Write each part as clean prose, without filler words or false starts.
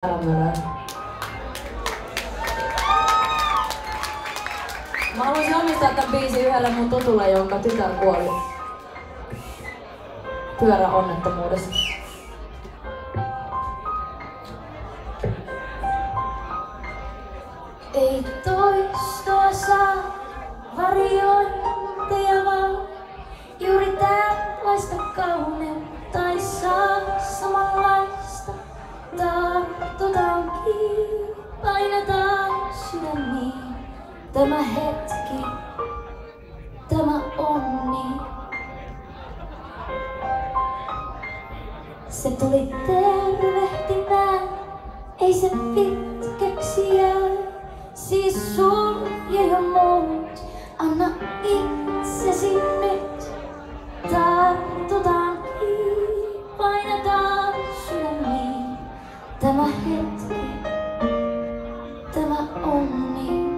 Ämmälä. Mä haluaisin omistaa tän biisin yhdelle mun tutulle, jonka tytär kuoli pyöräonnettomuudessa. Ei toistoa saa, variointeja vaan. Juuri tällaista kauneutta ei saa, samanlaista tartutaan kiinni, painetaan sydämiin. Tämä hetki, tämä onni. Se tuli tervehtimään, ei se pitkäksi jää. Siis sulje ja muut, anna itsesi nyt. Tartutaan kiinni, painetaan sydämiin. Tämä hetki, tämä onni.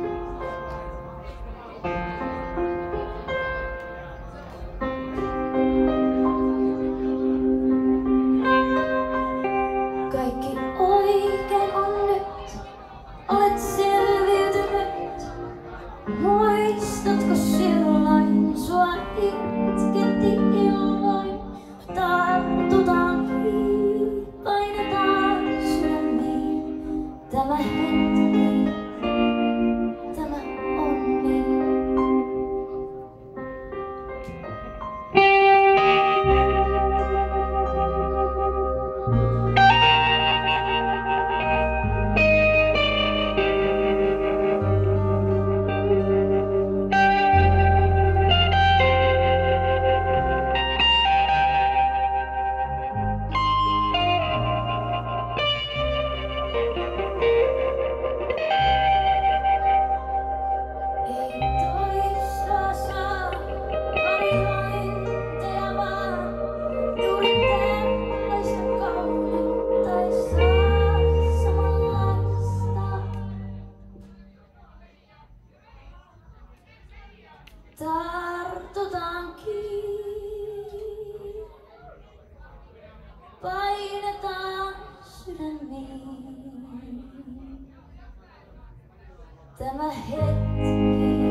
Kaikki oikein on nyt, olet selviytynyt. Muistatko silloin, sua itketti illoin? Tartutaan kiinni, painetaan sydämiin. Tämä hetki, tämä onni. Tartutaan kiinni, painetaan sydämiin. Tämä hetki.